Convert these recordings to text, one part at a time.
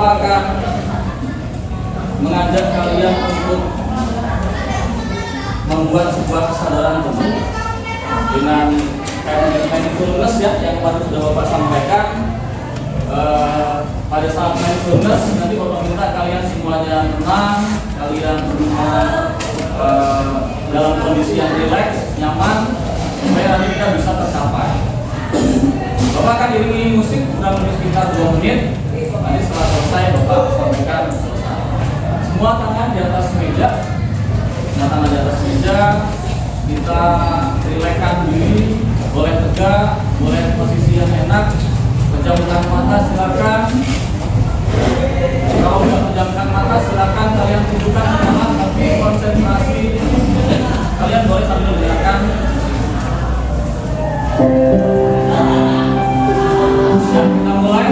akan mengajak kalian untuk membuat sebuah kesadaran penuh dengan mindfulness ya, yang tadi sudah Bapak sampaikan. Pada saat mindfulness nanti Bapak minta kalian semuanya tenang, kalian semua dalam kondisi yang rileks, nyaman, supaya nanti kita bisa tercapai. Bapak akan iringi musik kurang lebih sekitar 2 menit. Nanti setelah selesai Bapak sampaikan selesai. Semua tangan di atas meja, kita rilekskan diri, boleh tegak, boleh posisi yang enak, pejamkan mata silakan. Kalau tidak pejamkan mata silakan kalian tunjukkan semangat, tapi konsentrasi kalian boleh sambil mendengarkan. Dan kita mulai.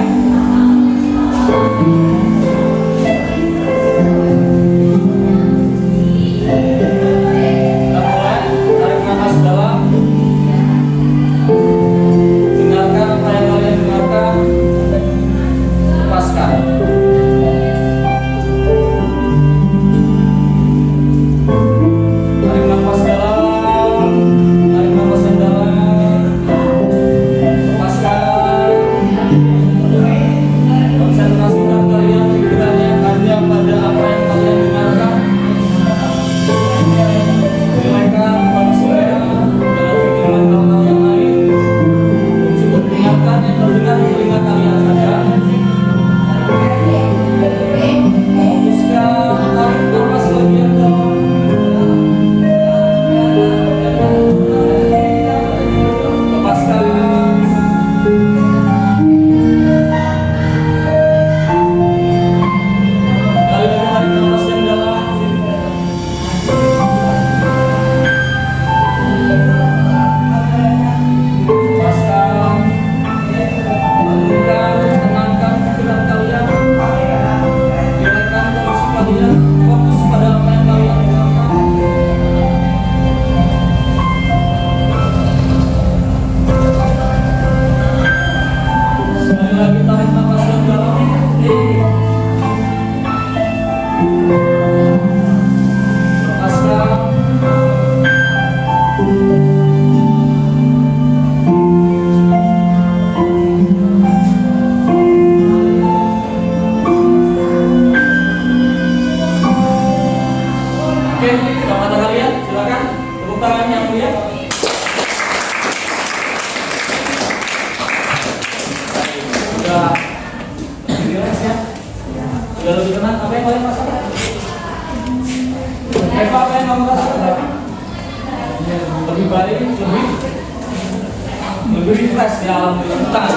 Lebih refresh ya, alhamdulillah.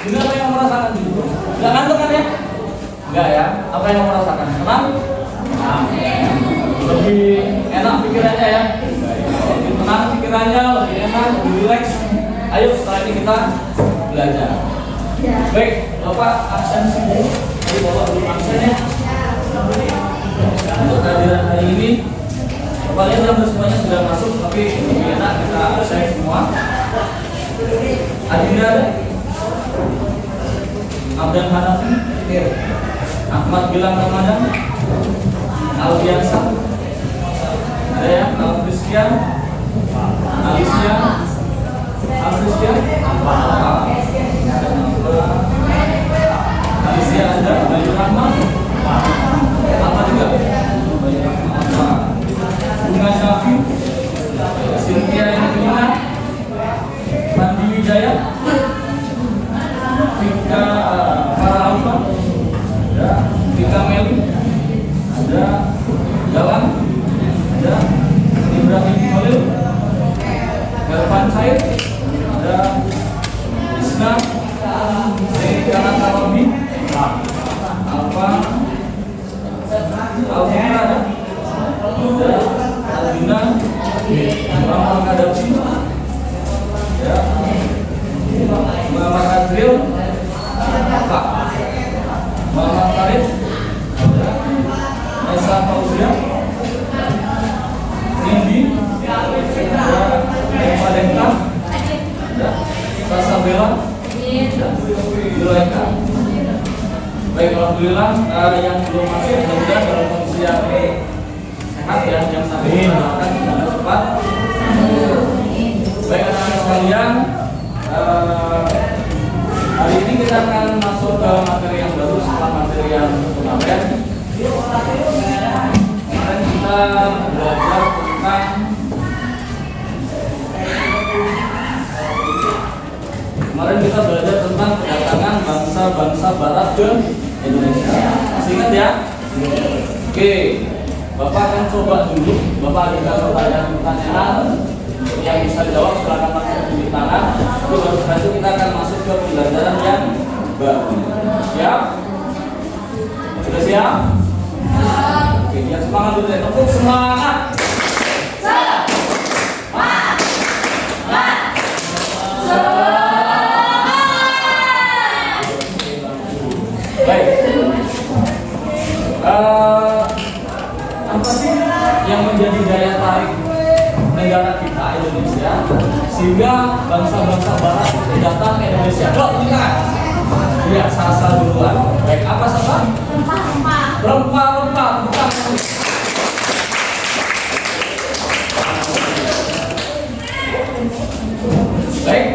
Benar apa yang merasakan dulu? Enggak ngantuk kan ya? Enggak ya? Apa yang merasakan? Tenang? Lebih enak pikirannya ya? Lebih tenang pikirannya, lebih enak, lebih rileks. Ayo setelah ini kita belajar. Baik, Bapak absen dulu. Jadi Bapak dulu absen ya. Untuk kehadiran hari ini kalian hampir semuanya sudah masuk, tapi lebih enak kita absen semua. Adinda ada? Abdan Hanafi, Ahmad Gilang Ramadan, Albiansa, ada ya? Alfriskian, Alicia, Alfriskian, Alicia ada, Bayu Rahman, apa juga? Bayu Rahman, Bunga Syafi, Cynthia Yanina, Pandi Wijaya, Vika Farah Alfa, ada Vika Meli, ada Galang, ada Ibrahim Khalil, Garvan Said, ada Isna, Sekana Karabi, Alfa, Alfira ada Aldina, Muhammad Kadapsi, ya, Muhammad Adril, Dibolehkan. Baik, alhamdulillah yang belum masuk mudah-mudahan dalam kondisi yang sehat ya, yang sakit melakukan dengan cepat. Baik anak-anak sekalian, hari ini kita akan masuk ke materi yang baru setelah materi yang kemarin. Kemarin kita belajar tentang kedatangan bangsa-bangsa Barat ke Indonesia. Masih ingat ya? Oke, Bapak akan coba dulu. Bapak ada pertanyaan yang bisa dijawab, silakan langsung tunjuk tangan. Lalu baru setelah itu kita akan masuk ke pembelajaran yang baru. Siap? Sudah siap? Oke, biar semangat dulu ya. Tepuk semangat. Baik. Apa sih yang menjadi daya tarik negara kita Indonesia sehingga bangsa-bangsa Barat datang ke Indonesia? Ingat, ya salah duluan. Baik, apa saja? Rempah-rempah. Baik.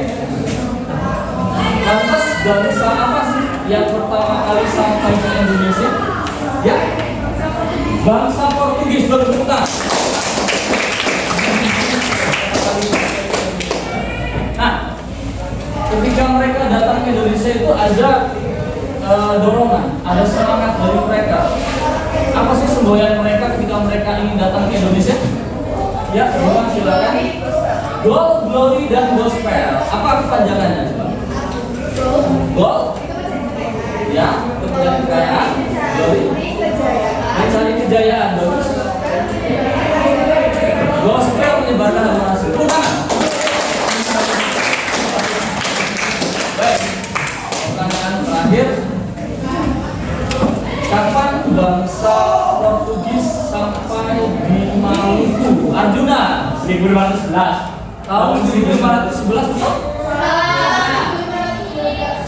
Lantas bangsa apa sih yang pertama kali sampai ke Indonesia? Ya, bangsa Portugis. Berbentuk. Nah, ketika mereka datang ke Indonesia itu ada dorongan, ada semangat dari mereka. Apa sih semboyan mereka ketika mereka ingin datang ke Indonesia? Ya, dorongan silakan. Gold, glory, dan gospel. Apa kepanjangannya coba? Gold, ya, mencari kekayaan. Glory, mencari kejayaan. Bagus. Gospel, menyebarkan hasil. Tangan. Baik. Pertanyaan terakhir. Kapan bangsa Portugis sampai di Maluku? Arjuna. 1511. Tahun 1511 betul?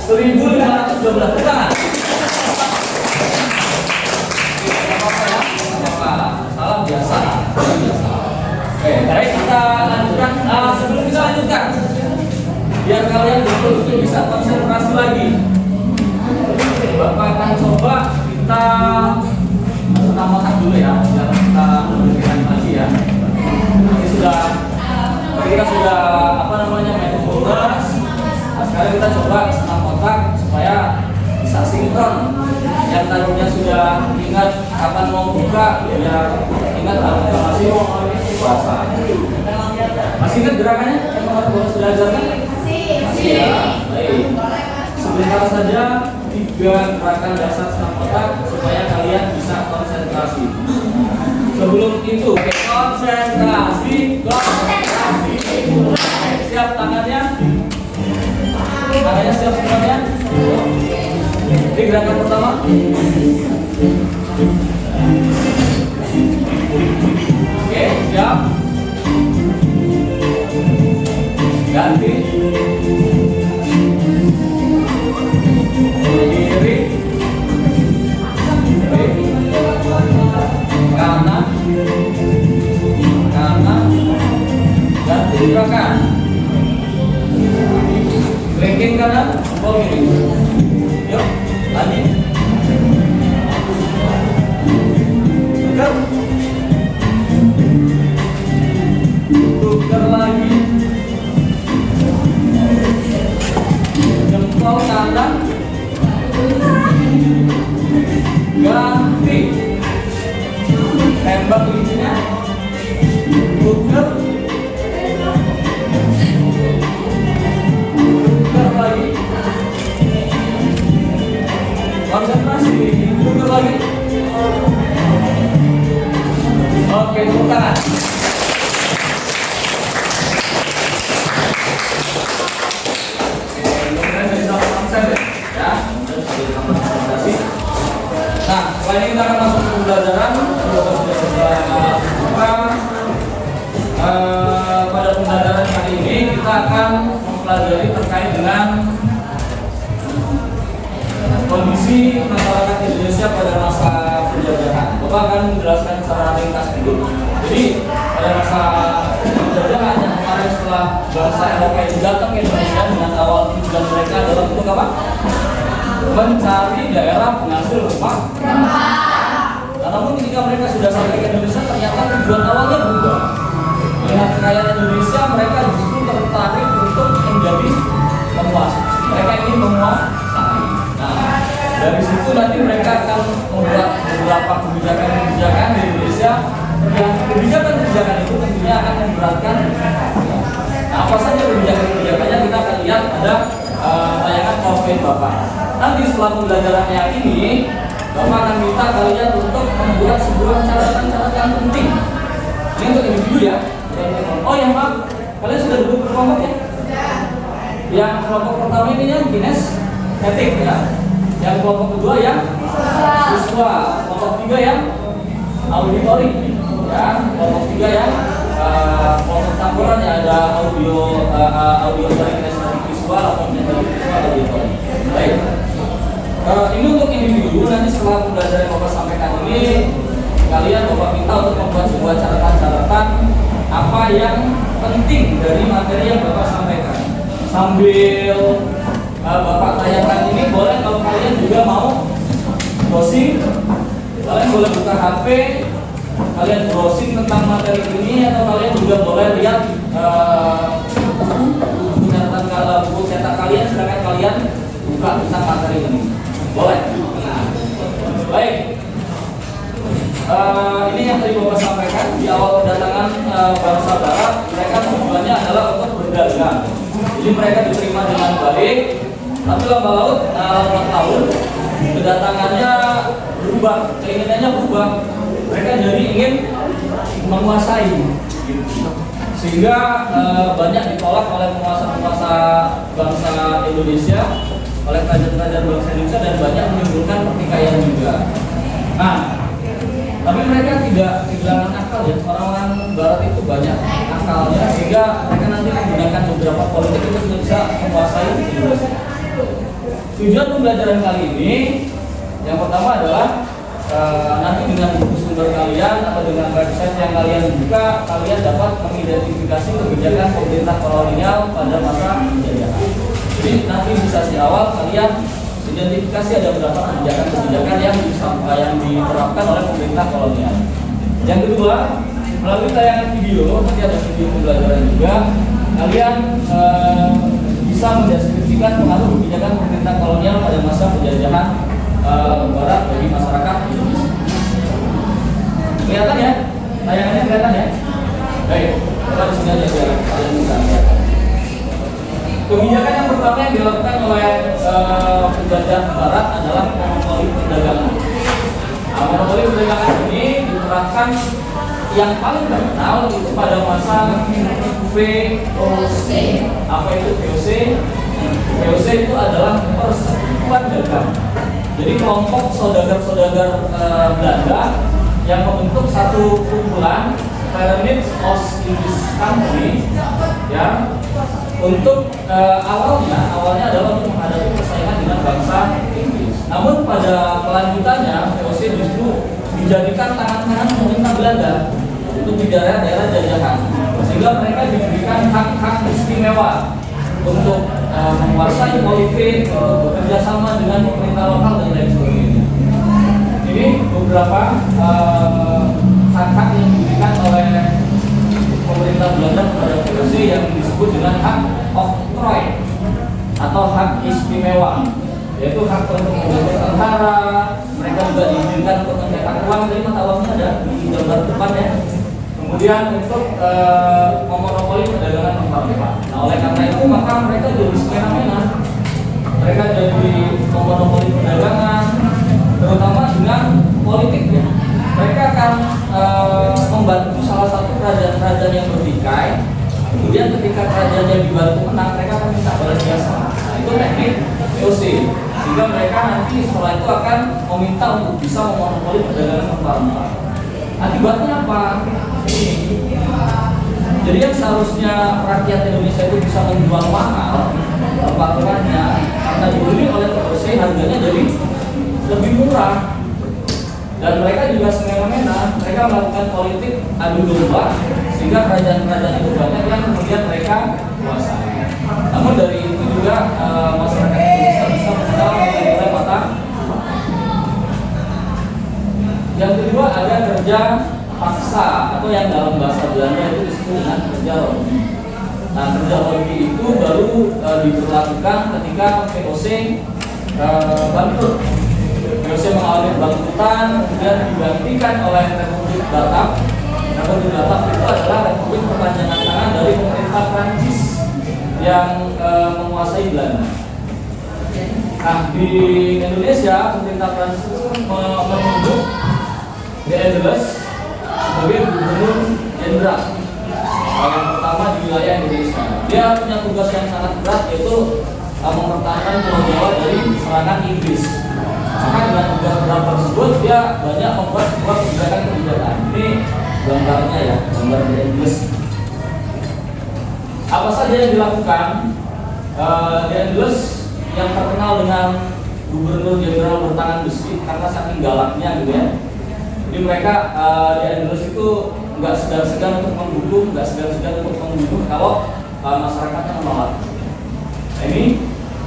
1512. Tangan. Salam biasa. Oke, baik, kita lanjutkan. Sebelum kita lanjutkan, biar kalian betul-betul bisa konsentrasi lagi, Bapak akan coba kita utamakan dulu ya, biar kita menunjukkan lagi ya. Kita sudah main folder. Nah, sekarang kita coba senam otak supaya bisa sinkron. Yang tadinya sudah ingat kapan mau buka, ya ingat kita masih puasa. Masih ingat gerakannya yang kemarin sudah ajarkan? Masih ya. Baik. Sebentar saja 3 gerakan dasar senam otak supaya kalian bisa konsentrasi. Sebelum itu, konsentrasi. Siap tangannya? Tangannya siap semuanya? Ini gerakan pertama. Oke, siap. Ganti. Kiri. Kanan. Ganti gerakan. Ranking kanan, bawah kiri. Yuk, lagi. Tukar lagi. Jempol kanan. Ganti. Tembak linknya. Tukar. Lagi. Konsentrasi. Tukar lagi. Oke, tepuk tangan. Mudah-mudahan jadi sama konsen ya. Nah, setelah ini kita akan masuk ke pembelajaran. Pada pembelajaran kali ini kita akan mempelajari terkait dengan kondisi masyarakat Indonesia pada masa penjajahan. Bapak akan menjelaskan secara ringkas dulu. Jadi pada masa penjajahan yang kemarin setelah bangsa Eropa itu datang ke Indonesia dengan awal tujuan mereka adalah untuk apa? Mencari daerah penghasil rempah. Nah, namun ketika mereka sudah sampai ke Indonesia ternyata tujuan awalnya berubah. Melihat kekayaan Indonesia, mereka justru tertarik untuk menjadi penguasa. Mereka ingin menguasai. Nah, dari situ nanti mereka akan membuat beberapa kebijakan-kebijakan di Indonesia yang kebijakan-kebijakan itu tentunya akan memberatkan. Nah, apa saja kebijakan-kebijakannya kita akan lihat ada tayangan PowerPoint Bapak. Nanti setelah pembelajaran yang ini, Bapak akan minta kalian untuk membuat sebuah catatan-catatan penting. Ini untuk individu ya. Oh ya maaf, kalian sudah duduk berkelompok ya? Yang kelompok pertama ini yang kinesetik ya. Yang kelompok kedua yang visual. Kelompok tiga yang auditory ya. Kelompok tiga yang kelompok campuran ya, ada auditory kinesetik visual atau kinesetik visual auditory. Baik. Ini untuk individu. Nanti setelah pembelajaran yang Bapak sampaikan ini, kalian Bapak minta untuk membuat sebuah catatan-catatan apa yang penting dari materi yang Bapak sampaikan. Sambil Bapak tayangkan ini, boleh kalau kalian juga mau browsing, kalian boleh buka HP, kalian browsing tentang materi ini, atau kalian juga boleh lihat buku cetak kalian, sedangkan kalian buka tentang materi ini. Boleh. Baik. Ini yang tadi Bapak sampaikan di awal kedatangan bangsa Barat, mereka tujuannya adalah untuk berdagang. Jadi mereka diterima dengan baik, tapi lambat tahun kedatangannya berubah, keinginannya berubah. Mereka jadi ingin menguasai, sehingga banyak ditolak oleh penguasa-penguasa bangsa Indonesia, oleh kerajaan-kerajaan bangsa Indonesia, dan banyak menimbulkan pertikaian juga. Nah, tapi mereka tidak kehilangan akal ya. Orang-orang Barat itu banyak akalnya, sehingga mereka nanti menggunakan beberapa politik untuk bisa menguasai Indonesia. Tujuan pembelajaran kali ini yang pertama adalah nanti dengan buku sumber kalian atau dengan website yang kalian buka, kalian dapat mengidentifikasi kebijakan pemerintah kolonial pada masa penjajahan. Jadi nanti di sesi awal kalian identifikasi ada berapa kebijakan-kebijakan yang diterapkan oleh pemerintah kolonial. Yang kedua, melalui tayangan video, nanti ada video pembelajaran juga, kalian bisa mendeskripsikan pengaruh kebijakan pemerintah kolonial pada masa penjajahan Barat bagi masyarakat Indonesia. Kelihatan ya? Tayangannya kelihatan ya? Baik, kita di sini aja biar kalian bisa lihat. Kebijakan yang pertama yang dilakukan oleh penjajah Barat adalah monopoli perdagangan. Nah, monopoli perdagangan ini diterapkan yang paling terkenal itu pada masa VOC. Apa itu VOC? VOC itu adalah persekutuan dagang. Jadi kelompok saudagar-saudagar Belanda yang membentuk satu kumpulan pyramids of English country ya, untuk awalnya adalah untuk menghadapi persaingan dengan bangsa Inggris. Namun pada kelanjutannya VOC justru dijadikan tangan-tangan pemerintah Belanda untuk di daerah-daerah jajahan, sehingga mereka diberikan hak-hak istimewa untuk menguasai politik, untuk bekerja sama dengan pemerintah lokal dan lain sebagainya. Ini beberapa hak-hak yang diberikan oleh pemerintah Belanda kepada VOC yang disebut dengan hak oktroy atau hak istimewa, yaitu hak untuk membentuk tentara. Mereka juga diizinkan untuk mencetak uang, jadi mata uangnya ada di gambar depan ya. Kemudian untuk memonopoli perdagangan rempah-rempah. Nah, oleh karena itu maka mereka jadi semena-mena. Mereka jadi memonopoli perdagangan, terutama dengan politik ya. Mereka akan membantu salah satu kerajaan-kerajaan yang bertikai. Kemudian ketika kerajaannya dibantu menang, mereka akan minta balas jasa. Nah, itu teknik VOC. Sehingga mereka nanti setelah itu akan meminta untuk bisa memonopoli perdagangan rempah-rempah. Akibatnya apa? Jadi yang seharusnya rakyat Indonesia itu bisa menjual mahal rempah-rempahnya, karena dibeli oleh VOC harganya jadi lebih murah. Dan mereka juga semena-mena, mereka melakukan politik adu domba sehingga kerajaan-kerajaan itu banyak yang kemudian mereka kuasai. Namun dari itu juga masyarakat Indonesia bisa menilai mata. Yang kedua ada kerja paksa atau yang dalam bahasa Belanda itu disebut dengan kerja lobby. Nah, kerja lobby itu baru diberlakukan ketika VOC bangkrut. VOC mengalami bangkrutan, kemudian digantikan oleh Republik Batak. Republik Batak itu adalah republik perpanjangan tangan dari pemerintah Prancis yang menguasai Belanda. Nah, di Indonesia pemerintah Prancis menunjuk De Angeles sebagai gubernur jenderal yang pertama di wilayah Indonesia. Dia punya tugas yang sangat berat, yaitu mempertahankan Pulau Jawa dari serangan Inggris. Maka dengan tugas berat tersebut dia banyak membuat sebuah kebijakan. Ini gambarnya ya, gambar De Angeles. Apa saja yang dilakukan? De Angeles yang terkenal dengan gubernur jenderal bertangan besi karena saking galaknya gitu ya. Jadi mereka De Angeles itu nggak segan-segan untuk mendukung, nggak segan-segan untuk membunuh kalau masyarakatnya menolak. Nah, ini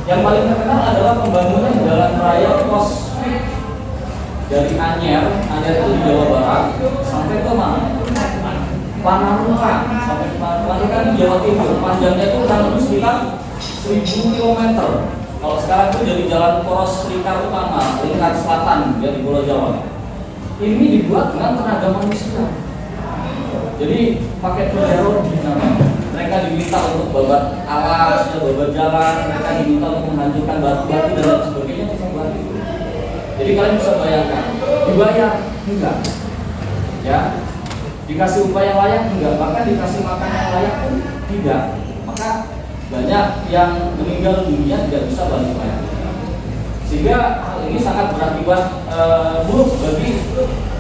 yang paling terkenal adalah pembangunan jalan raya Pos dari Anyer itu di Jawa Barat sampai ke mana? Panarukang sampai ke Panarukang di Jawa Timur. Panjangnya itu kurang lebih sekitar 1000 km. Kalau sekarang itu jadi jalan poros lingkar utama, lingkar selatan ya di Pulau Jawa. Ini dibuat dengan tenaga manusia. Jadi pakai pedero namanya. Mereka diminta untuk babat alas, babat jalan, mereka diminta untuk menghancurkan batu-batu dan lain sebagainya untuk membuat itu. Jadi kalian bisa bayangkan, dibayar enggak? Ya, dikasih upah yang layak enggak? Bahkan dikasih makan yang layak pun tidak. Maka banyak yang meninggal dunia tidak bisa balik lagi. Sehingga hal ini sangat berakibat buruk bagi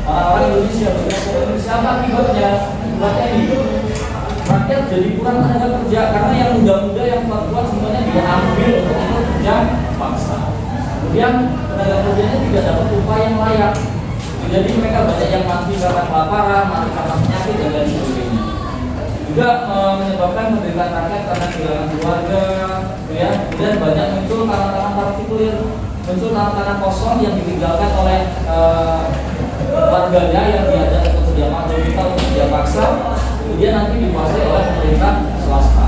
orang-orang Indonesia. Indonesia apa akibatnya? Akibatnya ini rakyat jadi kurang tenaga kerja karena yang muda-muda yang kuat-kuat semuanya diambil untuk kerja paksa. Kemudian tenaga kerjanya tidak dapat upah yang layak. Jadi mereka banyak yang mati karena kelaparan, mati karena penyakit dan lain sebagainya. Juga menyebabkan penderitaan rakyat karena kehilangan keluarga, ya. Kemudian banyak muncul tanah-tanah partikulir, muncul tanah-tanah kosong yang ditinggalkan oleh warganya yang diajak untuk kerja minta untuk kerja paksa, kemudian nanti dikuasai oleh pemerintah swasta.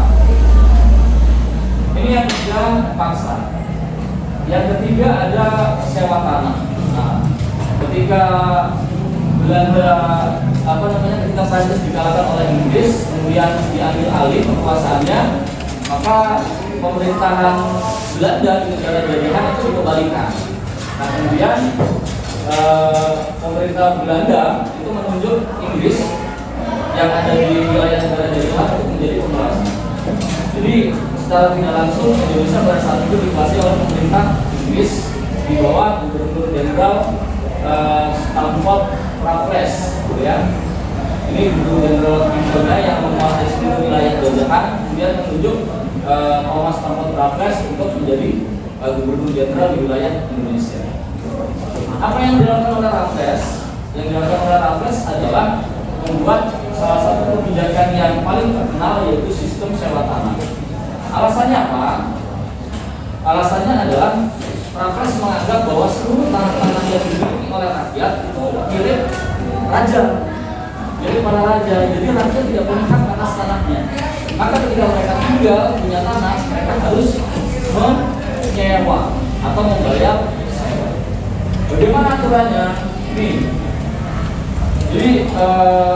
Ini yang ketiga paksa. Yang ketiga ada sewa tanah. Nah, ketika Belanda ketika Prancis dikalahkan oleh Inggris, kemudian diambil alih kekuasaannya, maka pemerintahan Belanda di negara jajahan itu dikembalikan. Nah, kemudian pemerintah Belanda itu menunjuk Inggris yang ada di wilayah negara jajahan untuk menjadi penguasa. Jadi secara tidak langsung Indonesia pada saat itu dikuasai oleh pemerintah Inggris di bawah Gubernur Jenderal Stamford Raffles, gitu ya. Ini Gubernur Jenderal Victoria yang menguasai seluruh wilayah jajahan, kemudian menunjuk Thomas Stamford Raffles untuk menjadi Gubernur Jenderal di wilayah Indonesia. Apa yang dilakukan oleh Raffles? Yang dilakukan oleh Raffles adalah membuat salah satu kebijakan yang paling terkenal, yaitu sistem sewa tanah. Alasannya apa? Alasannya adalah Raffles menganggap bahwa seluruh tanah-tanah yang dimiliki oleh rakyat itu milik raja, milik para raja. Jadi rakyat tidak punya hak atas tanahnya. Maka ketika mereka tinggal punya tanah, mereka harus menyewa atau membayar sewa. Bagaimana aturannya? Nih. Jadi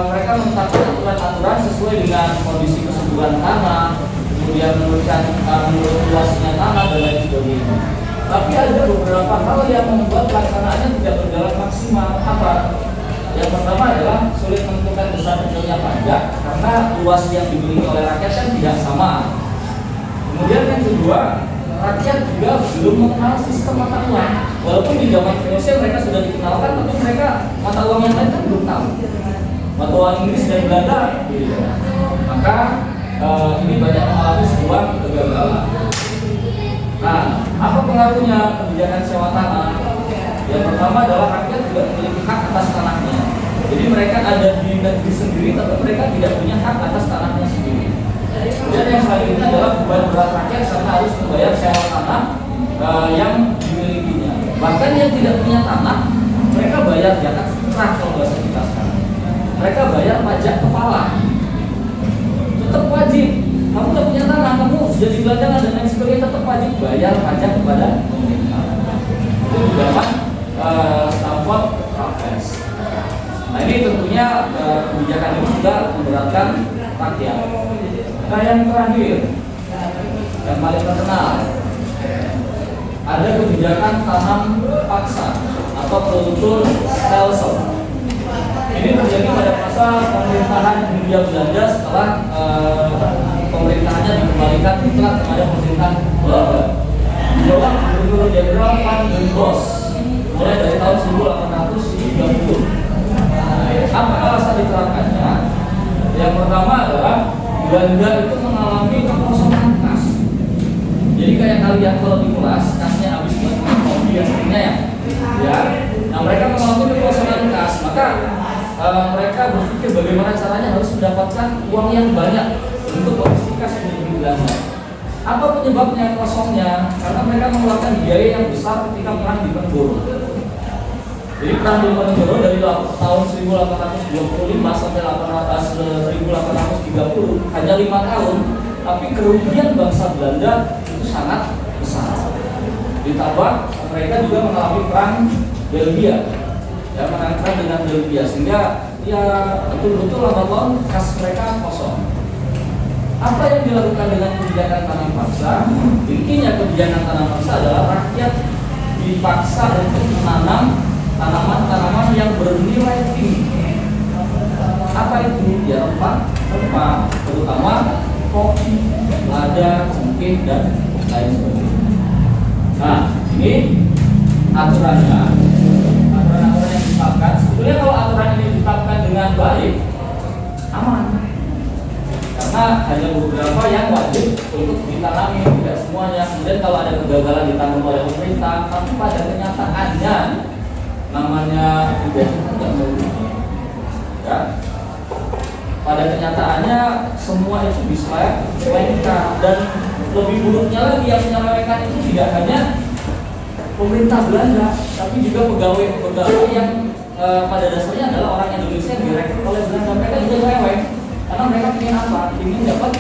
mereka menetapkan aturan-aturan sesuai dengan kondisi kesuburan tanah, kemudian menurut luasnya tanah dan lain sebagainya. Tapi ada beberapa hal yang membuat pelaksanaannya tidak berjalan maksimal. Apa? Yang pertama adalah sulit menentukan besar kecilnya pajak karena luas yang dimiliki oleh rakyat kan tidak sama. Kemudian yang kedua, rakyat juga belum mengenal sistem mata uang. Walaupun di zaman VOC mereka sudah dikenalkan, tapi mereka mata uang yang lain kan belum tahu. Mata uang Inggris dan Belanda, gitu. Maka ini banyak mengalami sebuah kegagalan. Nah, apa pengaruhnya kebijakan sewa tanah? Yang pertama adalah rakyat tidak memiliki hak atas tanahnya. Jadi mereka ada di negeri sendiri, tapi mereka tidak punya hak atas tanahnya sendiri. Dan yang selanjutnya adalah beban berat rakyat karena harus membayar sewa tanah yang dimilikinya. Bahkan yang tidak punya tanah, mereka bayar zakat fitrah kalau bahasa kita sekarang. Mereka bayar pajak kepala. Tetap wajib. Kamu tidak punya tanah, kamu jadi gelandangan dan lain sebagainya, tetap wajib bayar pajak kepada pemerintah. Itu di zaman Stamford Raffles. Nah ini tentunya kebijakan ini juga memberatkan rakyat. Nah yang terakhir, yang paling terkenal, ada kebijakan tanam paksa atau kultur stelsel. Ini terjadi pada masa pemerintahan Hindia Belanda setelah pemerintahannya dikembalikan mutlak kepada pemerintahan Belanda. Di bawah Gubernur Jenderal Van den Bosch mulai dari tahun 1830. Apa alasan diterapkannya? Yang pertama adalah Belanda itu mengalami kekosongan kas. Jadi kayak kalian kalau di kelas kasnya habis buat kopi aslinya ya. Nah mereka mengalami kekosongan kas, maka mereka berpikir bagaimana caranya harus mendapatkan uang yang banyak untuk mengisi kas di Belanda. Apa penyebabnya kosongnya? Karena mereka mengeluarkan biaya yang besar ketika perang di Diponegoro. Jadi perang di Diponegoro dari tahun 1825 sampai 1830 hanya 5 tahun, tapi kerugian bangsa Belanda itu sangat besar. Ditambah mereka juga mengalami perang Belgia, ya menang perang dengan Belgia, sehingga ya betul-betul lambat laun kas mereka kosong. Apa yang dilakukan dengan kebijakan tanam paksa? Intinya kebijakan tanam paksa adalah rakyat dipaksa untuk menanam tanaman-tanaman yang bernilai tinggi. Apa itu? Ya rempah, terutama kopi, lada, cengkeh, dan lain sebagainya. Nah, ini aturannya, aturan-aturan yang ditetapkan. Sebetulnya kalau aturan ini ditetapkan dengan baik, aman. Karena hanya beberapa yang wajib untuk ditanami, tidak semuanya. Kemudian kalau ada kegagalan ditanam oleh pemerintah, tapi pada kenyataannya namanya kebijakan tidak merugi. Ya. Pada kenyataannya semua itu diselewengkan, dan lebih buruknya lagi yang menyelewengkan itu tidak hanya pemerintah Belanda, tapi juga pegawai yang pada dasarnya adalah orang Indonesia yang direkrut oleh Belanda. Mereka juga seleweng. Karena mereka ingin apa? Ingin dapat,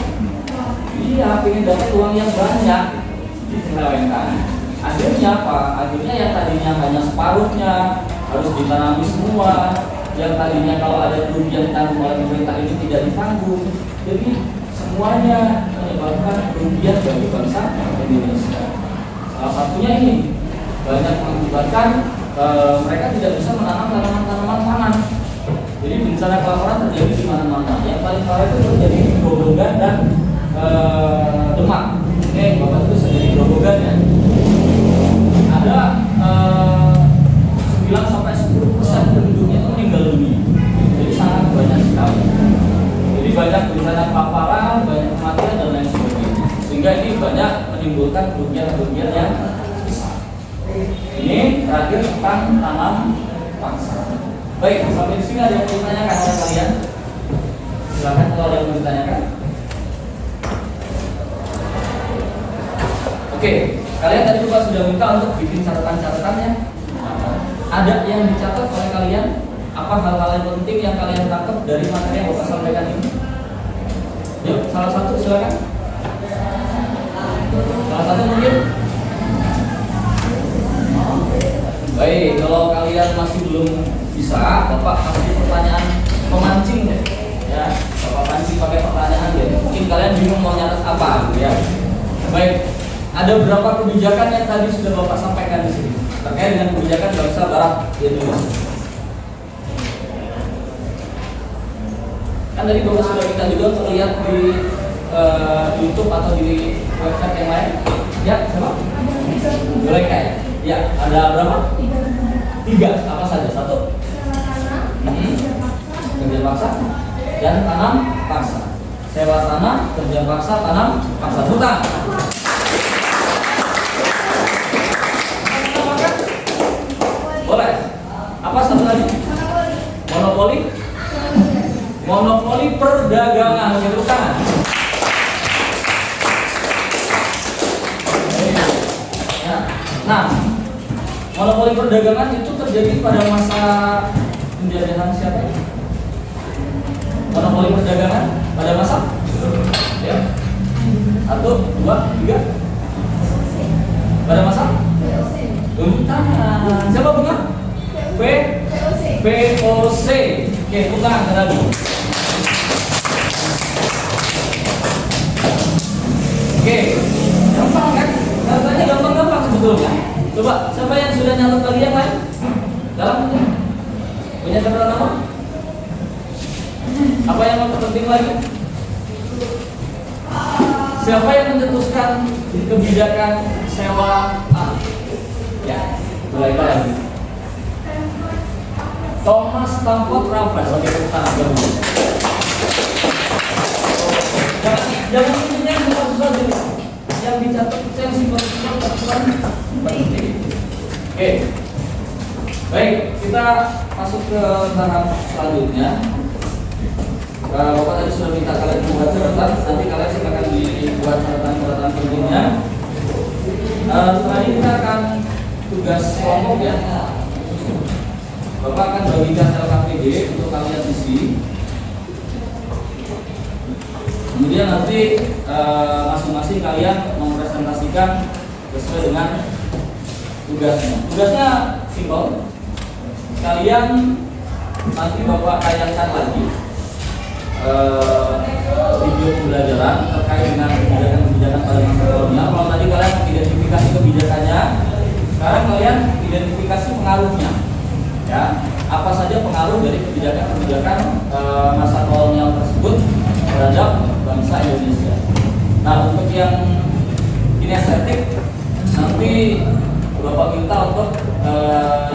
ingin dapat uang yang banyak, diselewengkan. Akhirnya apa? Akhirnya yang tadinya hanya separuhnya harus ditanami semua. Yang tadinya kalau ada kerugian ditanggung oleh pemerintah ini tidak ditanggung. Jadi semuanya menyebabkan kerugian bagi bangsa Indonesia. Salah satunya ini banyak mengakibatkan mereka tidak bisa menanam tanaman-tanaman pangan. Jadi bencana kelaparan terjadi di mana-mana. Yang paling parah itu terjadi di Grobogan dan Demak. Ini Bapak itu sendiri Grobogan ya. Ada 9-10% penduduknya itu meninggal dunia. Jadi sangat banyak sekali. Jadi banyak bencana kelaparan, banyak kematian dan lain sebagainya. Sehingga ini banyak menimbulkan kerugian-kerugian yang besar. Ini terakhir tentang tanam paksa. Baik, sampai di sini ada yang mau ditanyakan oleh kalian? Silakan kalau ada yang mau ditanyakan. Oke, kalian tadi Bapak sudah minta untuk bikin catatan-catatannya. Ada yang dicatat oleh kalian? Apa hal-hal yang penting yang kalian tangkap dari materi yang Bapak sampaikan ini? Yuk, salah satu silakan. Salah satu mungkin. Baik, kalau kalian masih belum bisa, Bapak kasih pertanyaan memancing ya. Bapak pancing pakai pertanyaan ya. Mungkin kalian bingung mau nyatet apa gitu ya. Baik, ada beberapa kebijakan yang tadi sudah Bapak sampaikan di sini terkait dengan kebijakan bangsa Barat di Indonesia. Kan tadi Bapak sudah minta juga untuk lihat di YouTube atau di website yang lain. Ya, siapa? Boleh kayak? Ya, ada berapa? 3. Apa saja? 1. Kerja paksa dan tanam paksa. Sewa tanah, kerja paksa, tanam paksa. Bukan. monopoli perdagangan. Oke, tepuk tangan. Nah, monopoli perdagangan itu terjadi pada masa penjajahan siapa ya? Monopoli perdagangan pada masa ya? 1, 2, 3 pada masa tangan. Siapa bukan? VOC. Oke, bukan lagi. Oke, gampang kan? Katanya gampang-gampang sebetulnya. Coba, siapa yang sudah nyatet lagi yang lain? Dalam punya catatan nama? Apa yang mau penting lagi? Siapa yang mencetuskan kebijakan sewa A? Ya, mulai lagi. Thomas Stamford Raffles. Oke, kita dulu. Jangan intinya susah dulu. Yang dicatat yang simpel-simpel penting. Oke. Baik, kita masuk ke tahap selanjutnya. Bapak tadi sudah minta kalian membuat catatan, nanti kalian silakan dibuat catatan pentingnya. Setelah ini kita akan tugas kelompok ya. Bapak akan bagikan LKPD untuk kalian isi. Kemudian nanti masing-masing kalian mempresentasikan sesuai dengan tugasnya. Tugasnya simpel. Kalian nanti Bapak tayangkan lagi video pembelajaran terkait dengan kebijakan-kebijakan pada masa kolonial. Kalau tadi kalian identifikasi kebijakannya, sekarang kalian identifikasi pengaruhnya. Ya, apa saja pengaruh dari kebijakan-kebijakan masa kolonial tersebut terhadap bangsa Indonesia. Nah, untuk yang kinestetik nanti Bapak minta untuk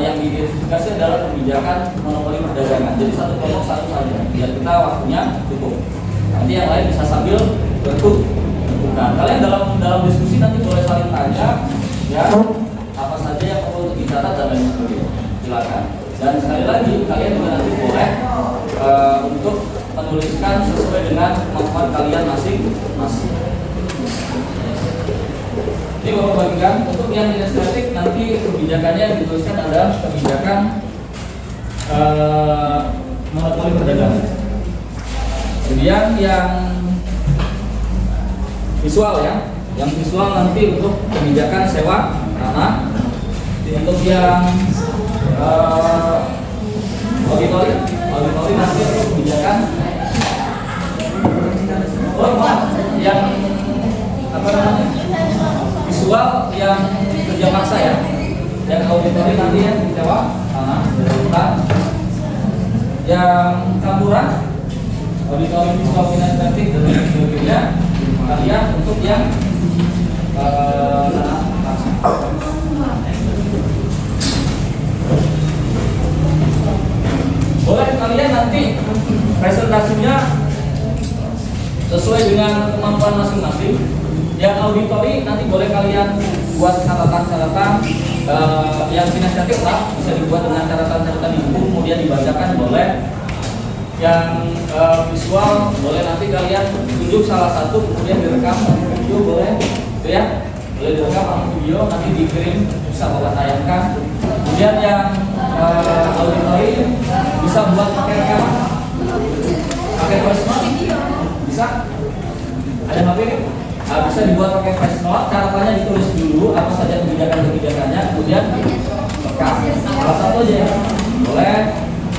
yang diidentifikasi adalah kebijakan monopoli perdagangan. Jadi satu kelompok satu saja, biar kita waktunya cukup. Nanti yang lain bisa sambil bentukan. Kalian dalam diskusi nanti boleh saling tanya, ya apa saja yang perlu dicatat dan lain sebagainya. Silakan. Dan sekali lagi kalian juga nanti boleh untuk menuliskan sesuai dengan kemampuan kalian masing-masing. Ini Bapak bagikan untuk yang kinestetik nanti kebijakannya yang dituliskan adalah kebijakan monopoli perdagangan. Kemudian yang visual ya, yang visual nanti untuk kebijakan sewa tanah. Untuk yang auditori nanti untuk kebijakan yang apa namanya visual yang kerja paksa ya, yang auditori nanti yang sewa tanah hutan, yang campuran auditori visual kinestetik dan lain sebagainya kalian untuk yang tanah paksa. Boleh kalian nanti presentasinya sesuai dengan kemampuan masing-masing. Yang auditori nanti boleh kalian buat catatan-catatan yang kinestetik lah, bisa dibuat dengan catatan-catatan di buku kemudian dibacakan boleh. Yang visual boleh nanti kalian tunjuk salah satu kemudian direkam video boleh, gitu ya. Boleh direkam video nanti dikirim bisa Bapak tayangkan. Kemudian yang auditori bisa buat pakai rekaman, pakai voice note, bisa. Ada HP ini? Bisa dibuat pakai voice note. Catatannya ditulis dulu apa saja kebijakannya, kemudian rekam. Salah satu aja ya. Boleh.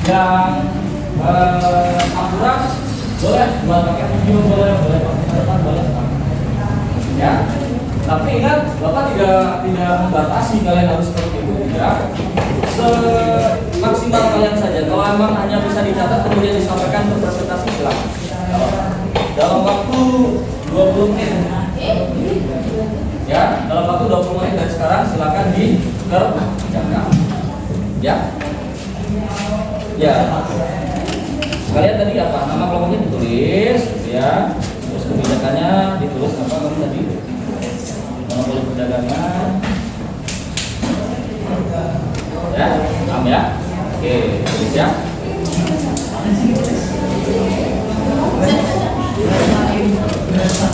Yang akurat boleh buat pakai video, boleh pakai catatan, boleh. Ya. Tapi ingat, Bapak tidak membatasi kalian harus seperti itu, tidak. Semaksimal kalian saja. Kalau memang hanya bisa dicatat kemudian disampaikan ke presentasi silakan. Dalam waktu 20 menit. Ya, dalam waktu 20 menit dari sekarang silakan dikerjakan. Ya. Ya. Kalian tadi apa? Nama kelompoknya ditulis, ya. Terus kebijakannya ditulis apa kamu tadi? Monopoli perdagangan. Ya, paham ya? Oke, tulis ya.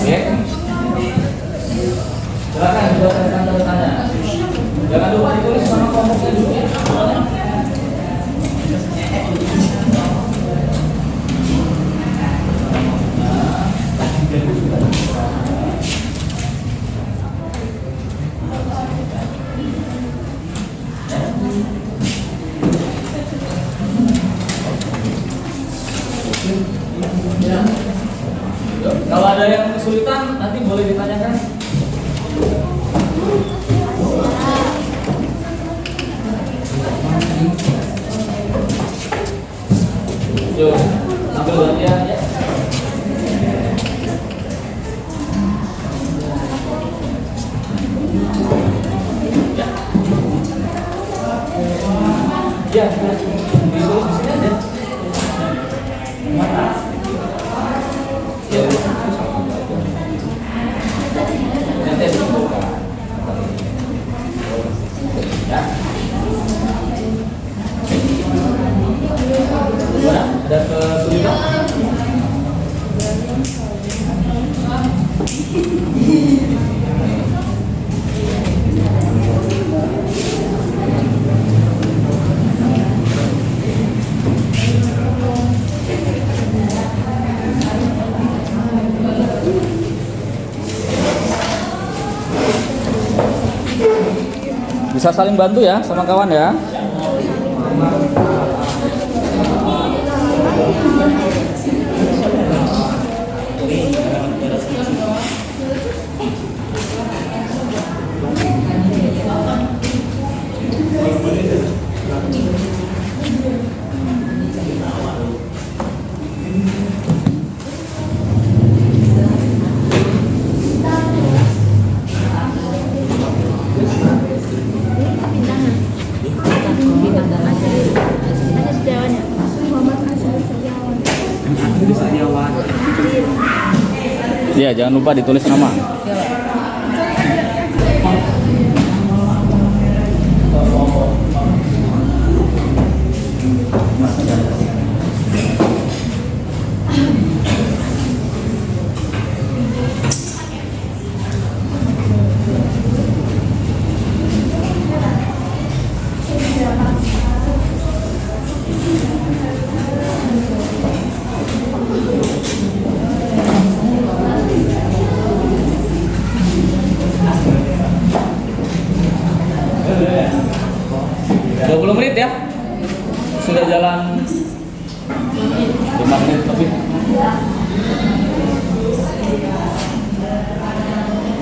Oke. Silakan buat tanda tanya. Jangan lupa ditulis sama kelompoknya dulu ya. Kalau ada yang kesulitan nanti boleh ditanyakan. Yuk, ambil latihan ya. Ya, ditulis di sini aja. Mana? Ya, nanti dibuka. Ya. Gimana? Ada kesulitan? Bisa saling bantu ya sama kawan ya. Ya, jangan lupa ditulis nama. Ya, sudah jalan 5 menit lebih.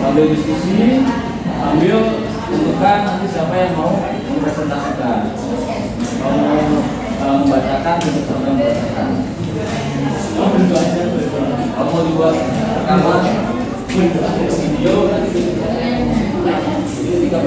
Sambil diskusi, ambil tentukan nanti siapa yang mau mempresentasikan, mau membacakan untuk siapa yang membacakan. Kalau mau dibuat rekaman video nanti ini 3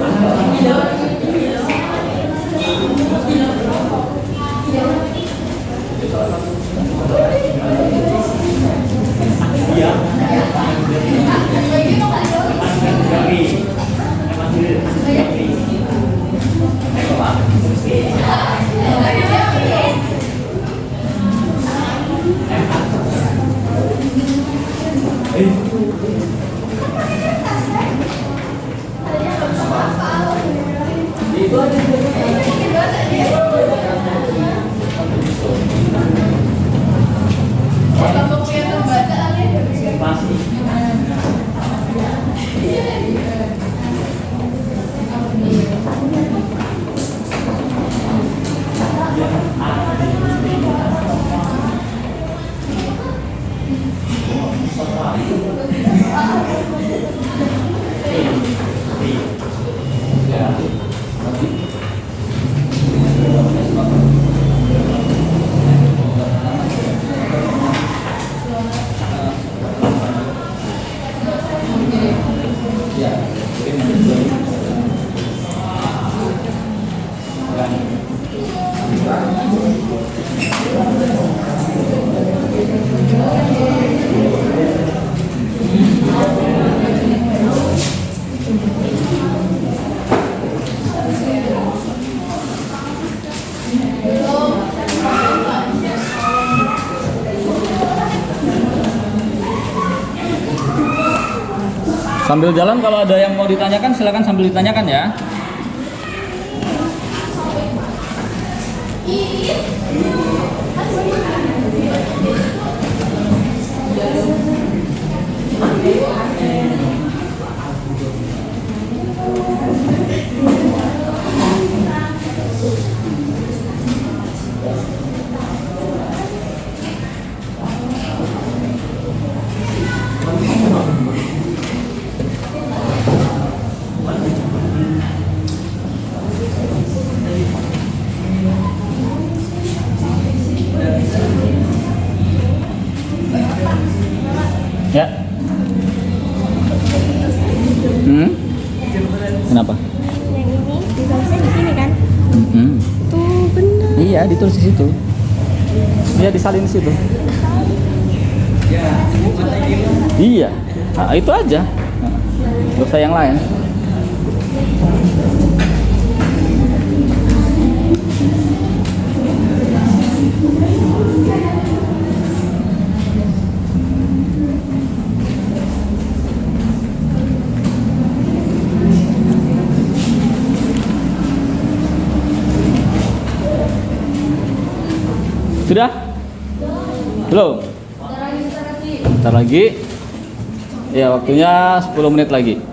Sambil jalan kalau ada yang mau ditanyakan silakan sambil ditanyakan ya. Ya. Kenapa? Yang ini ditulisnya di sini kan? Tuh benar. Iya, ditulis di situ. Iya, disalin di situ. Iya. Nah, itu aja. Nggak usah yang lain. Sudah? Belum? Bentar lagi. Ya, waktunya 10 menit lagi.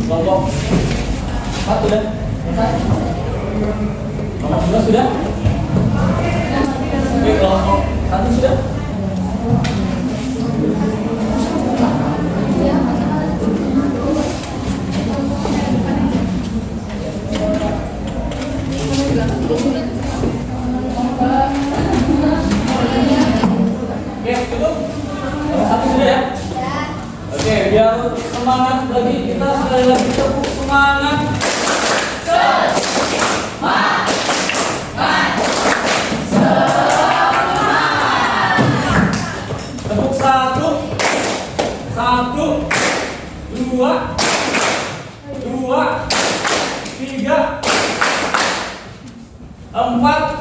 Kelompok 1 sudah selesai. Kelompok 2 sudah. Oke, kelompok 1 sudah. Oke, cukup. Kelompok 1 sudah ya. Oke, biar semangat lagi kita sekali lagi tepuk semangat. Semangat. 1, 2, 3, 4,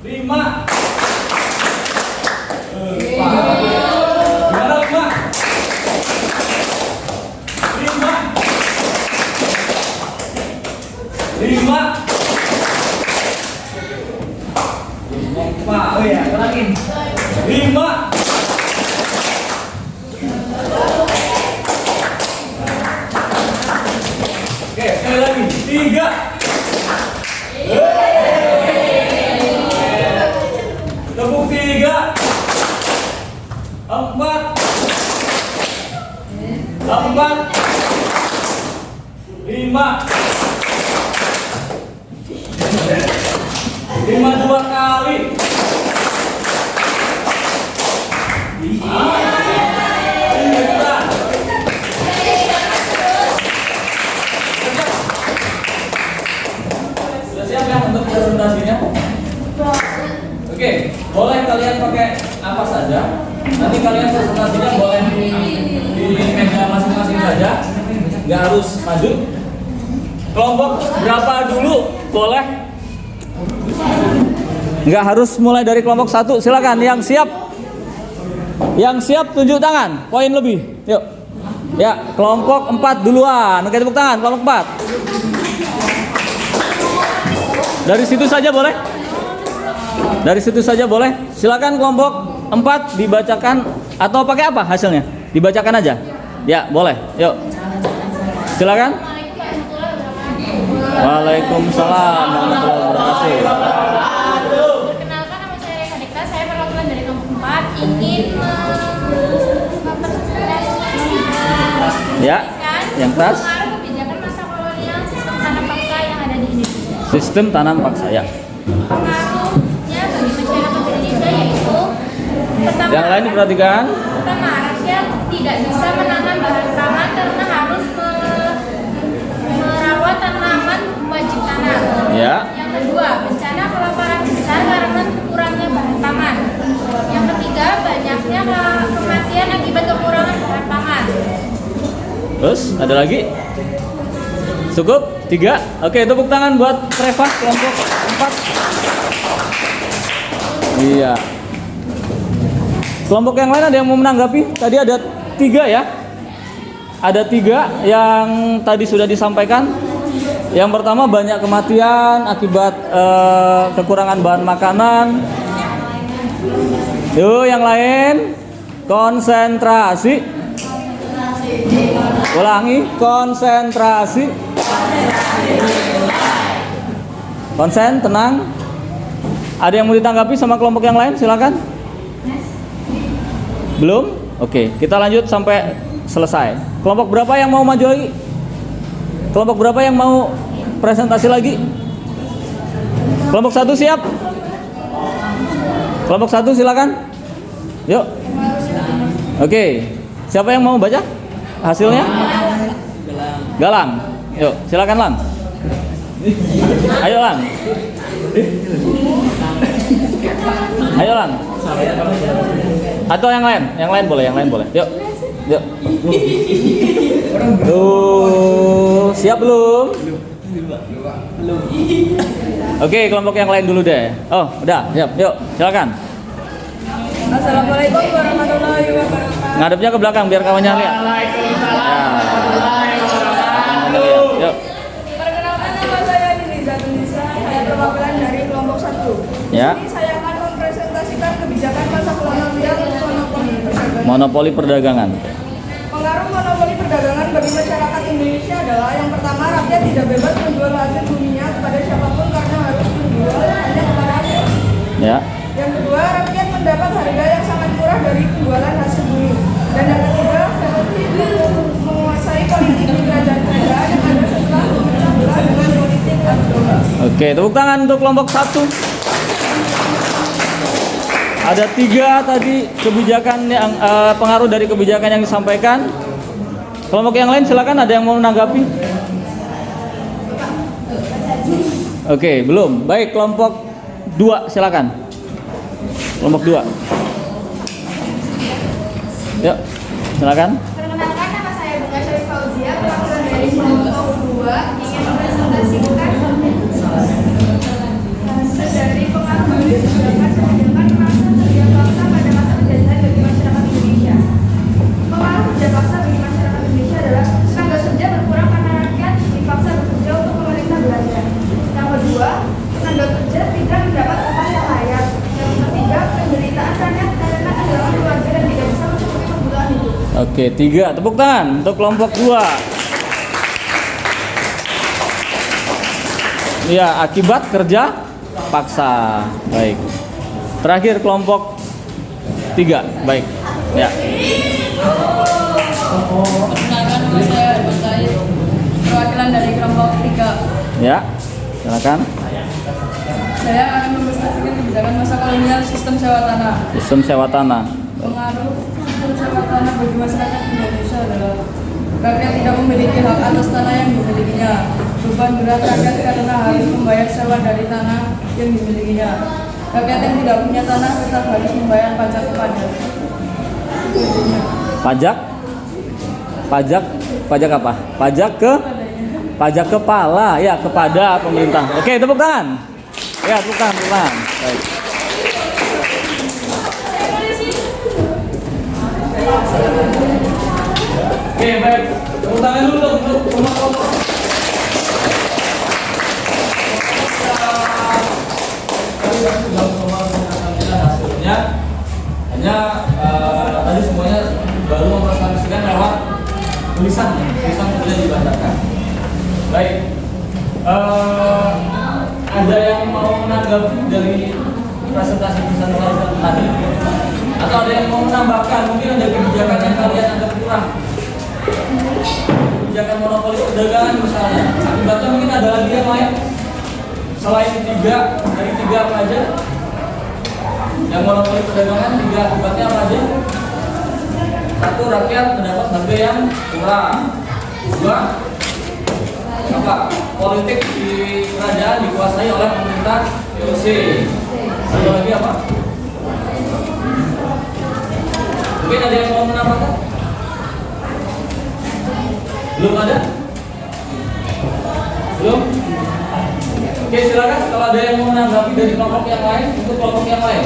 5. Gimana 5? 5. Oh ya, ulangin. 5. Oke, sekali lagi. 3. Tepuk 3. 4. 5. 5 2 kali. Sudah siap ya untuk presentasinya? Oke, boleh kalian pakai apa saja. Nanti kalian presentasinya boleh di meja masing-masing saja. Nggak harus maju. Kelompok berapa dulu? Boleh? Nggak harus mulai dari kelompok 1. Silakan yang siap. Yang siap tunjuk tangan. Poin lebih. Yuk. Ya, kelompok 4 duluan. Oke, tepuk tangan kelompok 4. Dari situ saja boleh? Dari situ saja boleh. Silakan kelompok 4 dibacakan atau pakai apa hasilnya? Dibacakan aja. Ya, boleh. Yuk. Silakan. Waalaikumsalam warahmatullahi wabarakatuh. Perkenalkan, nama saya Reka Dikta, saya perwakilan dari kelompok 4 ingin Ya, yang tas. mengaruh kebijakan masa kolonial sistem tanam paksa yang ada di Indonesia. Sistem tanam paksa ya. Pengaruhnya bagi masyarakat Indonesia yaitu pertama, Yang lain diperhatikan. rakyat tidak bisa menanam bahan pangan karena harus merawat tanaman wajib tanam. Ya. Yang kedua, bencana kelaparan besar karena kurangnya bahan pangan. Yang ketiga, banyaknya kematian akibat kekurangan bahan pangan. Terus ada lagi? Cukup? 3. Oke, tepuk tangan buat Reva kelompok 4. Iya. Kelompok yang lain ada yang mau menanggapi? Tadi ada 3 ya. Ada 3 yang tadi sudah disampaikan. Yang pertama, banyak kematian akibat kekurangan bahan makanan. Yuk, yang lain konsentrasi. Ulangi, konsentrasi. Konsen, tenang. Ada yang mau ditanggapi sama kelompok yang lain? Silakan. Belum? Oke, kita lanjut sampai selesai. Kelompok berapa yang mau maju lagi? Kelompok berapa yang mau presentasi lagi? Kelompok 1 siap? Kelompok 1 silakan. Yuk. Oke. Siapa yang mau baca hasilnya? Galang. Yuk, silakan Lang. Ayo Lang. Ayo Lang. Atau yang lain? Yang lain boleh, yang lain boleh. Yuk. Yuk. Tuh, siap belum? Belum. Oke, kelompok yang lain dulu deh. Oh, udah, siap. Yuk, silakan. Assalamualaikum warahmatullahi wabarakatuh. Ngadepnya ke belakang biar kawannya lihat. Yuk. Perkenalkan, nama saya Niliza Tunisa, saya perwakilan dari kelompok 1. Ya. Di sini saya akan mempresentasikan kebijakan masa kolonial monopoli perdagangan. Monopoli perdagangan. Pengaruh monopoli perdagangan bagi masyarakat Indonesia adalah yang pertama, rakyat tidak bebas menjual hasil buminya kepada siapapun karena harus menjual hanya kepada rakyat. Ya. Yang kedua, rakyat mendapat harga yang sangat murah dari penjualan hasil bumi. Dan yang ketiga, menguasai politik di kerajaan-kerajaan yang ada setelah memecah belah dengan politik agama. Oke, tepuk tangan untuk kelompok 1. Ada 3 tadi kebijakan yang pengaruh dari kebijakan yang disampaikan. Kelompok yang lain silakan, ada yang mau menanggapi? Oke, belum. Baik, kelompok 2 silakan. Kelompok 2. Yuk, silakan. Perkenalkan, nama saya Bunga Syarif Fauzia, perwakilan dari kelompok 2 ingin mempresentasikan dari pengaruh kebijakan kebijakan masa kerja paksa pada masa penjajahan bagi masyarakat Indonesia. Pengaruh kerja paksa bagi masyarakat Indonesia adalah tenaga kerja berkurang karena rakyat dipaksa bekerja untuk pemerintah belanja. Yang kedua, tenaga kerja tidak mendapat upah yang layak. Yang ketiga, penderitaan rakyat karena kehilangan keluarga dan tidak bisa mencukupi kebutuhan hidup. Oke, 3. Tepuk tangan untuk kelompok 2. Ya, akibat kerja paksa. Baik. Terakhir kelompok 3. Baik. Ya. Perkenalkan, nama saya Ibu Said, perwakilan dari kelompok 3. Ya. Silakan. Saya akan mempresentasikan kebijakan masa kolonial sistem sewa tanah. Sistem sewa tanah. Pengaruh sistem sewa tanah bagi masyarakat Indonesia adalah rakyat tidak memiliki hak atas tanah yang dimilikinya. Beban berat rakyat karena harus membayar sewa dari tanah yang dimilikinya. Rakyat yang tidak punya tanah tetap harus membayar pajak kepada. Pajak? Pajak apa? Pajak kepala ya kepada pemerintah. Oke, tepuk tangan. Ya, tepuk tangan. Baik. Oke, baik. Tepuk tangan dulu untuk kelompok. Sudah mempresentasikan hasilnya. Hanya tadi semuanya baru mempresentasikan lewat tulisan kemudian dibacakan. Baik. Ada yang mau menanggapi dari presentasi tulisan saya tadi? Atau ada yang mau menambahkan? Mungkin ada kebijakan yang kalian anggap kurang. Kebijakan monopoli perdagangan misalnya. Akibatnya mungkin ada lagi yang lain. Selain 3, dari 3 apa aja? Yang monopoli perdagangan 3 akibatnya apa aja? 1, rakyat mendapat harga yang kurang. 2, apa? Politik di kerajaan dikuasai oleh pemerintah VOC. Satu lagi apa? Mungkin ada yang mau menambahkan? Belum ada? Belum? Oke, silakan kalau ada yang mau menanggapi dari kelompok yang lain, untuk kelompok yang lain.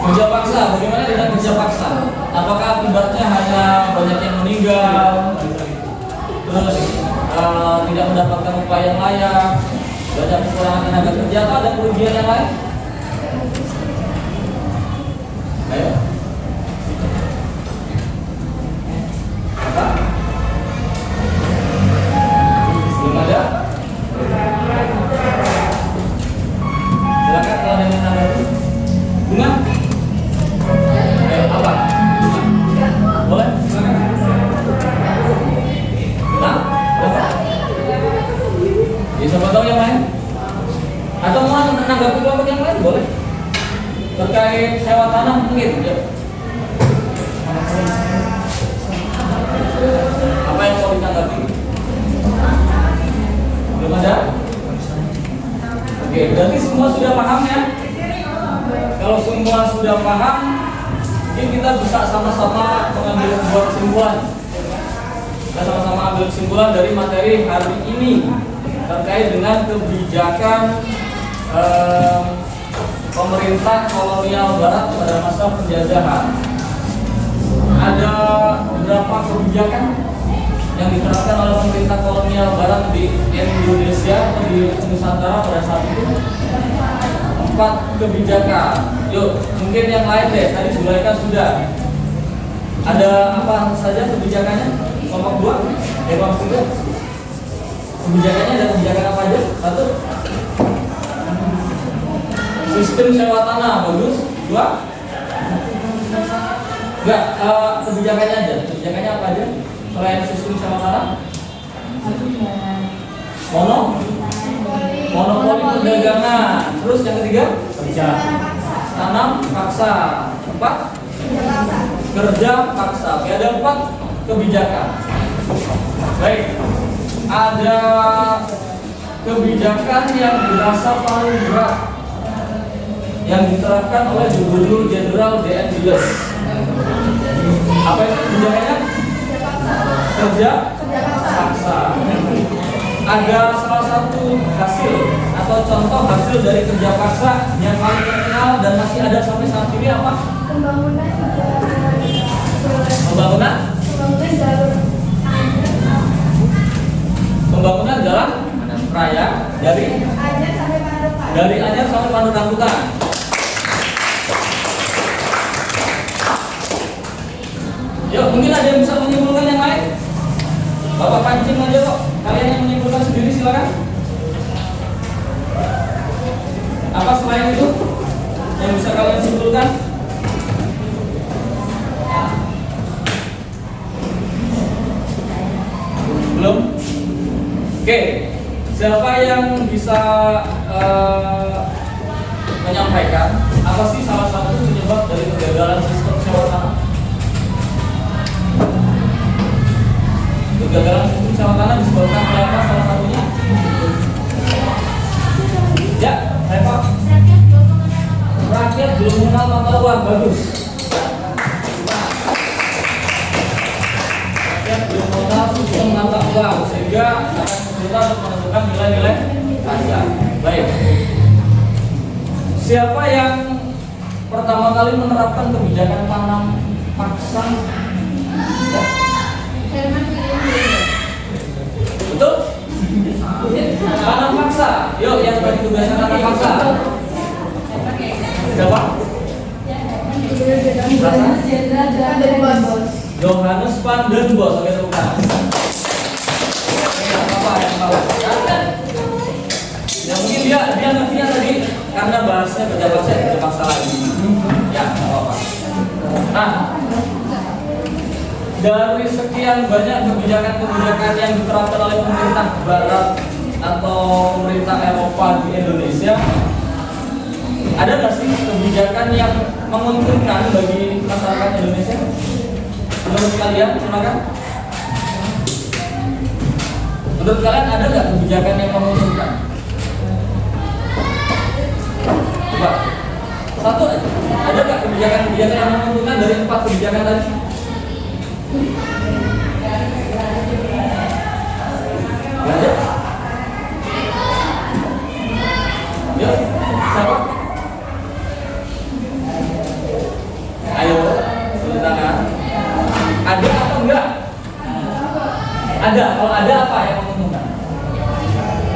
Kerja paksa, bagaimana dengan kerja paksa? Apakah akibatnya hanya banyak yang meninggal, terus tidak mendapatkan upah yang layak, banyak kekurangan tenaga kerja, atau ada kerugian yang lain? Ayo. Apa? Belum ada? Silakan kalau ada yang menanggapi. Bunga? Apa? Boleh? Nah? Ya, siapa tahu yang lain? Atau mau menanggapi kelompok yang lain? Boleh? Terkait sewa tanah mungkin ya. Apa yang mau ditanggapi? Belum ada? Oke, berarti semua sudah paham ya? Kalau semua sudah paham, mungkin kita bisa sama-sama mengambil sebuah kesimpulan. Kita sama-sama ambil kesimpulan dari materi hari ini terkait dengan kebijakan pemerintah kolonial barat pada masa penjajahan. Ada beberapa kebijakan yang diterapkan oleh pemerintah kolonial barat di Indonesia atau di Nusantara pada saat itu. 4 kebijakan. Yuk, mungkin yang lain deh. Tadi Zulaika sudah. Ada apa saja kebijakannya? Kelompok 2, kelompok 3. Kebijakannya ada kebijakan apa aja? 1. Sistem sewa tanah, bagus. 2. Enggak, kebijakannya aja. Kebijakannya apa aja? Selain sistem sewa tanah? Monopoli perdagangan. Terus yang ketiga? Kerja. Tanam paksa. 4. Kerja paksa. Oke, ada 4 kebijakan. Baik. Ada kebijakan yang dirasa paling berat yang diterapkan oleh Gubernur Jenderal D.N. Giles. Apa itu kebijakannya? Kerja paksa. Ada salah satu hasil atau contoh hasil dari kerja paksa yang paling terkenal dan masih ada sampai saat ini apa? Pembangunan Pembangunan jalan raya dari Anyar sampai Pandarangutan. Yuk, mungkin ada yang bisa menyimpulkan yang lain? Bapak pancing aja kok. Kalian yang menyimpulkan sendiri silakan. Apa selain itu yang bisa kalian simpulkan? Belum? Oke. Siapa yang bisa menyampaikan apa sih salah satu penyebab dari kegagalan sistem sewa tanah? Kegagalan sistem sewa tanah disebabkan oleh apa salah satunya? Ya, Reva. Rakyat belum mengenal mata uang. Bagus. Rakyat belum mengenal sistem mata uang sehingga akan kesulitan untuk menentukan nilai-nilai pajak. Baik. Siapa yang pertama kali menerapkan kebijakan tanam paksa? Ya. Betul? Tanam paksa. Yuk, yang bagi tugasnya tanam paksa. Siapa? Johannes van den Bos. Oke, tepuk tangan. Apa yang tahu? Ya mungkin dia ngertinya tadi karena bahasnya kerja paksa lagi. Ya, nggak apa-apa. Nah, dari sekian banyak kebijakan-kebijakan yang diterapkan oleh pemerintah Barat atau pemerintah Eropa di Indonesia, ada nggak sih kebijakan yang menguntungkan bagi masyarakat Indonesia? Menurut kalian, silakan. Menurut kalian ada nggak kebijakan yang menguntungkan? Coba, satu aja. Ada nggak kebijakan-kebijakan yang menguntungkan dari 4 kebijakan tadi? Nggak ada. Ya, siapa? Ayo, tulis tangan. Ada atau enggak? Ada. Kalau ada apa yang menguntungkan?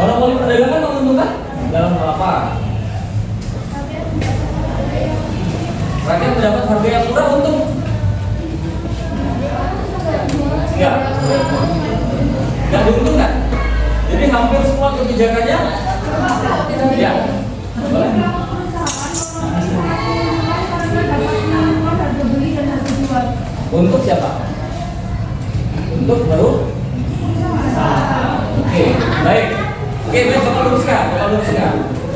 Monopoli perdagangan menguntungkan? Dalam hal apa? Rakyat mendapat harga yang murah, untung? Ya, nggak diuntungkan. Jadi hampir semua kebijakannya, ya, boleh. Untuk siapa? Untuk baru? Oke, baik. Oke, baik, coba luruskan.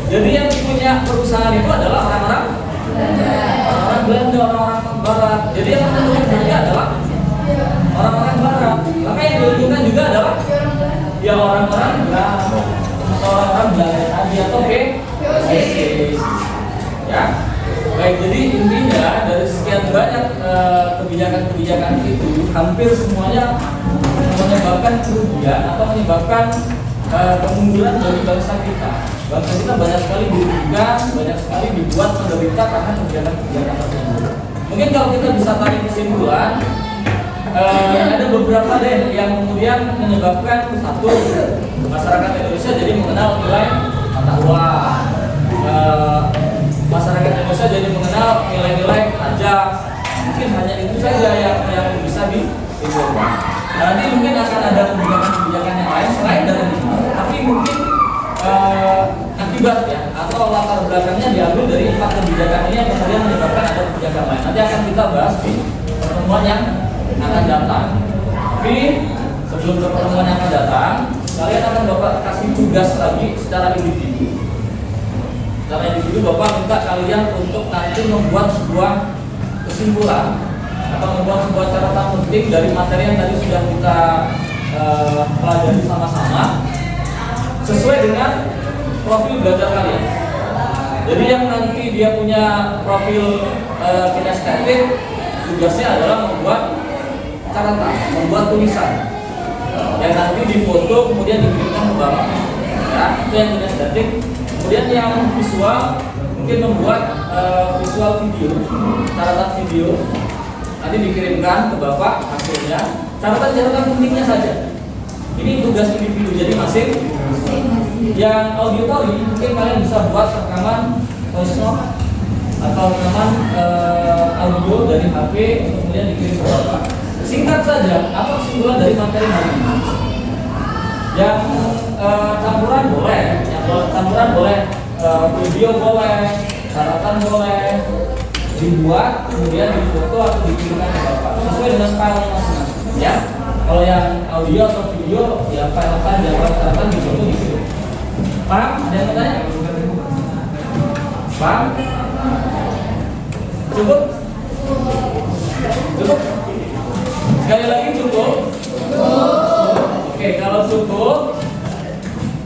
Jadi yang punya perusahaan itu adalah orang-orang Belanda, orang-orang Barat. Jadi yang menentukan harga adalah orang-orang Barat. Maka yang diuntungkan juga adalah ya orang-orang Belanda atau orang-orang Belanda tadi atau ya. Baik, jadi intinya dari sekian banyak kebijakan-kebijakan itu hampir semuanya menyebabkan kerugian atau menyebabkan kemunduran bagi bangsa kita. Bangsa kita banyak sekali dirugikan, banyak sekali dibuat menderita karena kebijakan-kebijakan tersebut. Mungkin kalau kita bisa tarik kesimpulan, ada beberapa deh yang kemudian menyebabkan satu, masyarakat Indonesia jadi mengenal nilai mata uang, masyarakat Indonesia jadi mengenal nilai-nilai pajak. Mungkin hanya itu saja yang bisa disimpulkan. Nanti mungkin akan ada kebijakan-kebijakan yang lain selain dari itu, tapi mungkin akibatnya atau latar belakangnya diambil dari 4 kebijakan ini yang kemudian menyebabkan ada kebijakan lain. Nanti akan kita bahas di pertemuan yang akan datang. Tapi sebelum ke pertemuan yang akan datang, kalian akan Bapak kasih tugas lagi secara individu. Secara individu Bapak minta kalian untuk nanti membuat sebuah kesimpulan atau membuat sebuah catatan penting dari materi yang tadi sudah kita pelajari sama-sama. sesuai dengan profil belajar kalian. Jadi yang nanti dia punya profil kinestetik, tugasnya adalah membuat catatan, membuat tulisan yang nanti difoto kemudian dikirimkan ke bapak. Ya, itu yang kinestetik. Kemudian yang visual mungkin membuat visual video, catatan video nanti dikirimkan ke bapak hasilnya. Catatan pentingnya saja. Ini tugas individu, jadi masing. Yang auditory mungkin kalian bisa buat rekaman voice note atau rekaman audio dari HP kemudian dikirim ke bapak. Singkat saja, apa kesimpulan dari materi hari ini? Yang campuran boleh, video boleh, catatan boleh, dibuat kemudian difoto atau dikirimkan ke bapak sesuai dengan file masing-masing. Ya, kalau yang audio atau video, ya file-file yang catatan difoto dikirim. Paham? Ada yang bertanya? Paham? Cukup? Cukup? Sekali lagi cukup? Oke, kalau cukup,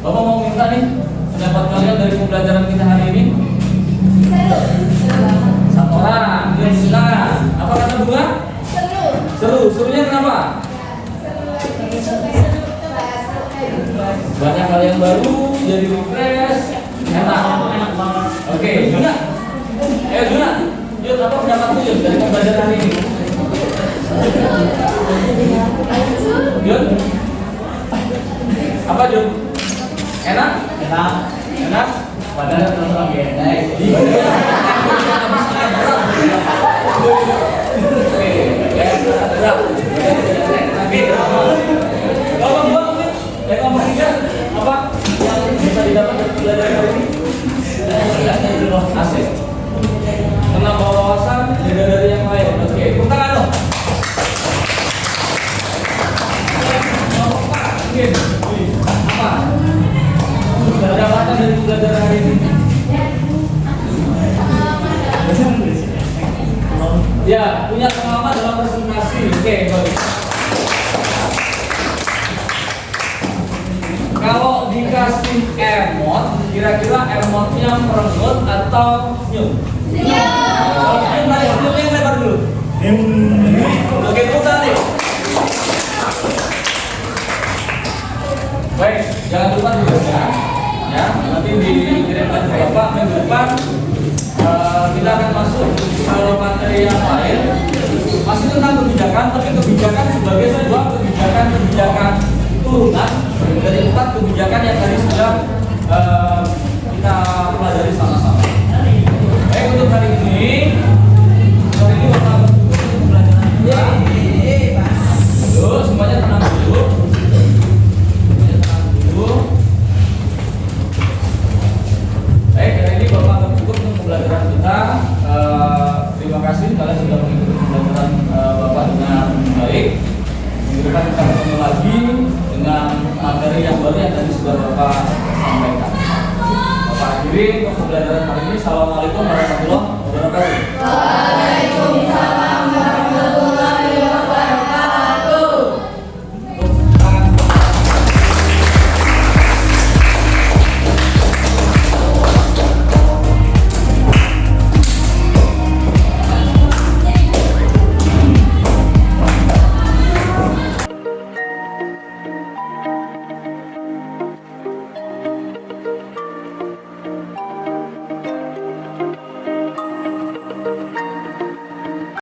Bapak mau minta nih pendapat kalian dari pembelajaran kita hari ini. Satu orang, dia silakan. Apa kata Bunga? Seru. Serunya kenapa? Banyak hal yang baru, jadi refresh, enak banget. Oke, Juna. Juna, Jun, apa pendapatmu Jun dari pembelajaran hari ini? Jun? Apa Jun? Enak? Enak? Padahal teman-teman enak. Apa yang bisa didapat dari pelajaran hari ini? Asik. Menambah wawasan beda dari yang lain. Oke, tepuk tangan dong. Mungkin apa? Pendapatan dari pelajaran hari ini? Ya, punya pengalaman dalam presentasi. Oke, bagus. Kalau dikasih emot, kira-kira emotnya merenggut atau senyum? Kalau senyum tadi, senyumnya yang lebar dulu. Oke, buka nih. Baik, jangan lupa tugasnya. Ya, nanti dikirimkan ke Bapak minggu depan. Kita akan masuk ke materi yang lain. Masih tentang kebijakan, tapi kebijakan sebagai sebuah kebijakan turunan dari 4 kebijakan yang tadi sudah kita pelajari sama-sama. Baik, untuk hari ini Bapak pembelajaran kita. Yuk, semuanya tenang dulu. Baik, hari ini Bapak anggap cukup untuk pembelajaran kita. Terima kasih kalian sudah mengikuti pembelajaran Bapak dengan baik. Minggu depan kita ketemu lagi dengan materi yang baru yang tadi sudah Bapak sampaikan. Bapak akhiri untuk pembelajaran hari ini. Assalamualaikum warahmatullahi wabarakatuh.